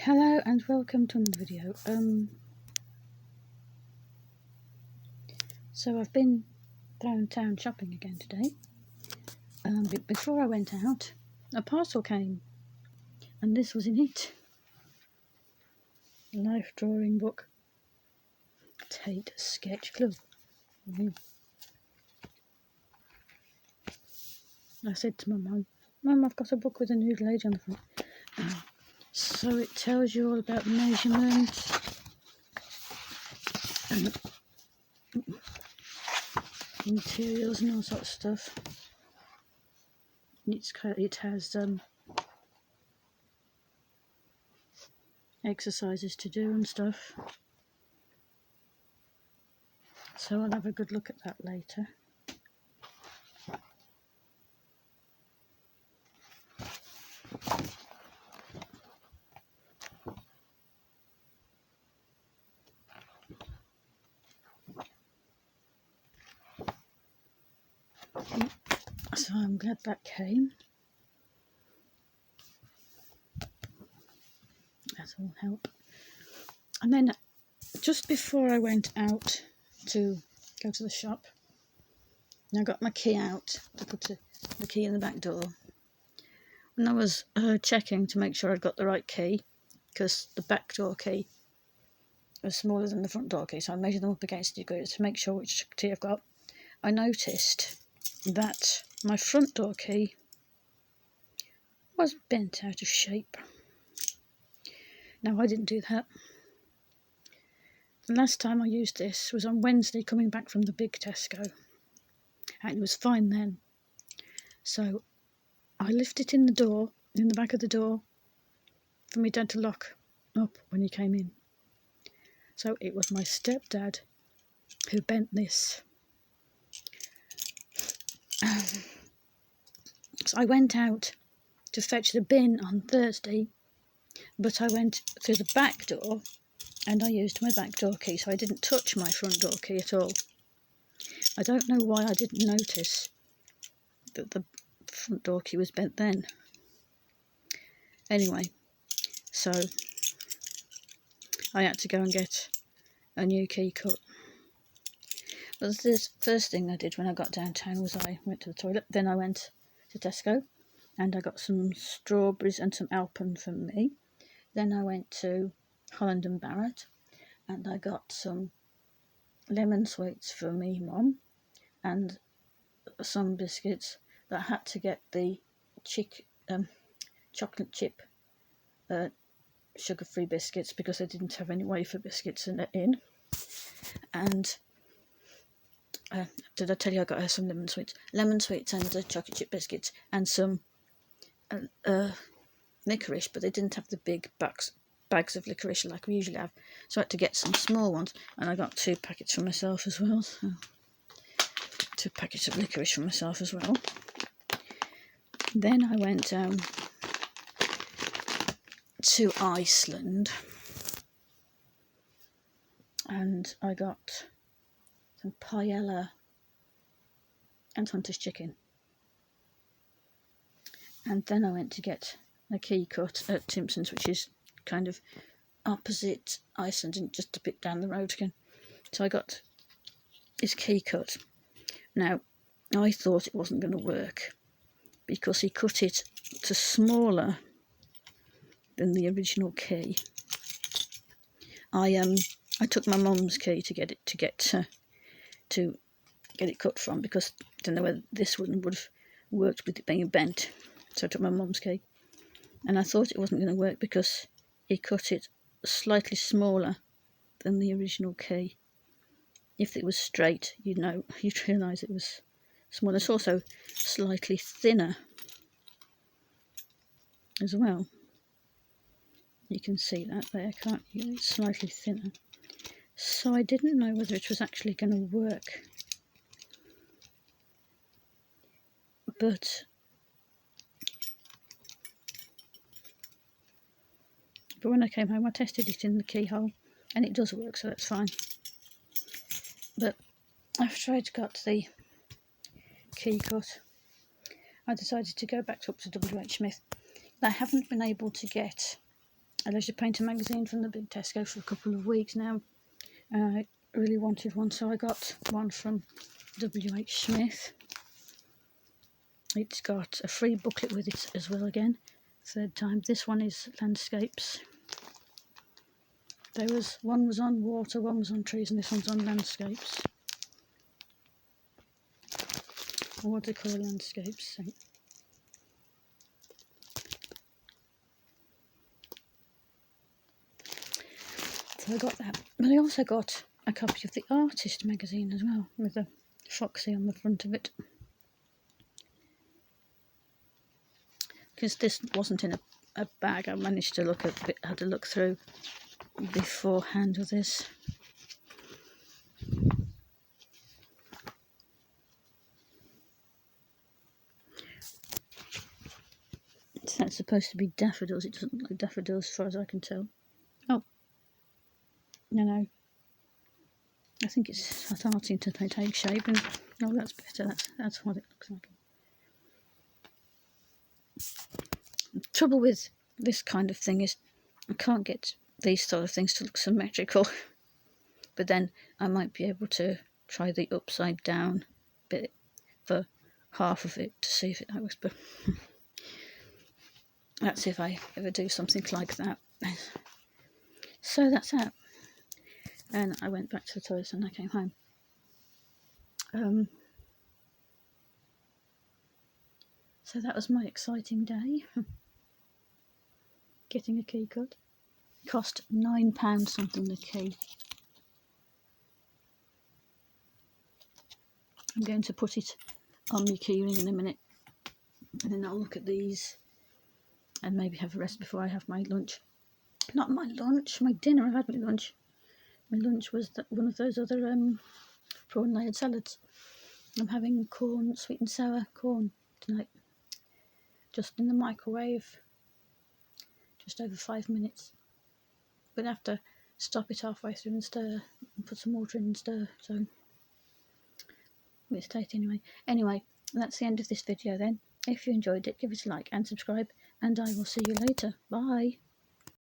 Hello and welcome to another video. So I've been downtown shopping again today. But before I went out, a parcel came, and this was in it. Life drawing book. Tate Sketch Club. I said to my Mum, I've got a book with a nude lady on the front. So it tells you all about measurements and materials and all sorts of stuff. It has exercises to do and stuff. So I'll have a good look at that later. So I'm glad that came. That will help. And then just before I went out to go to the shop, I got my key out to put the key in the back door. And I was checking to make sure I'd got the right key, because the back door key was smaller than the front door key, so I measured them up against the grid to make sure which key I've got. I noticed that my front door key was bent out of shape. Now, I didn't do that. The last time I used this was on Wednesday coming back from the big Tesco, and it was fine then. So I left it in the back of the door, for my dad to lock up when he came in. So it was my stepdad who bent this. So I went out to fetch the bin on Thursday, but I went through the back door and I used my back door key, so I didn't touch my front door key at all. I don't know why I didn't notice that the front door key was bent then. Anyway, so I had to go and get a new key cut. But the first thing I did when I got downtown was I went to the toilet, then I went to Tesco and I got some strawberries and some Alpen for me. Then I went to Holland and Barrett and I got some lemon sweets for me mum and some biscuits, but I had to get the chocolate chip sugar-free biscuits because I didn't have any wafer biscuits in. And did I tell you I got her some lemon sweets and chocolate chip biscuits and some licorice, but they didn't have the big bags of licorice like we usually have, so I had to get some small ones, and I got 2 packets for myself as well, so 2 packets of licorice for myself as well. Then I went to Iceland and I got some paella and Hunter's chicken, and then I went to get a key cut at Timpson's, which is kind of opposite Iceland and just a bit down the road again. So I got his key cut. Now, I thought it wasn't going to work because he cut it to smaller than the original key. I took my mum's key to get it cut from, because I don't know whether this one would have worked with it being bent. So I took my mum's key, and I thought it wasn't going to work because he cut it slightly smaller than the original key. If it was straight, you'd realise it was smaller. It's also slightly thinner as well. You can see that there, can't you? It's slightly thinner. So I didn't know whether it was actually going to work. But when I came home, I tested it in the keyhole, and it does work, so that's fine. But after I'd got the key cut, I decided to go back up to WH Smith. I haven't been able to get a leisure painter magazine from the big Tesco for a couple of weeks now. I really wanted one, so I got one from W.H. Smith. It's got a free booklet with it as well again, third time. This one is landscapes. One was on water, one was on trees, and this one's on landscapes. Watercolour landscapes. So I got that. But I also got a copy of the Artist magazine as well, with a foxy on the front of it. Because this wasn't in a bag, I managed to had a look through beforehand with this. That's supposed to be daffodils. It doesn't look like daffodils as far as I can tell. Oh, no. I think it's starting to take shape, and oh, that's better. That's what it looks like. The trouble with this kind of thing is I can't get these sort of things to look symmetrical. But then I might be able to try the upside down bit for half of it to see if it works. But that's if I ever do something like that. So that's that. And I went back to the toilet and I came home. So that was my exciting day. Getting a key cut. Cost £9 something the key. I'm going to put it on my keyring in a minute, and then I'll look at these and maybe have a rest before I have my lunch. Not my lunch, my dinner. I've had my lunch. My lunch was one of those other prawn layered salads. I'm having corn, sweet and sour corn tonight. Just in the microwave. Just over 5 minutes. But I have to stop it halfway through and stir, and put some water in and stir. So it's tasty anyway. Anyway, that's the end of this video then. If you enjoyed it, give it a like and subscribe, and I will see you later. Bye.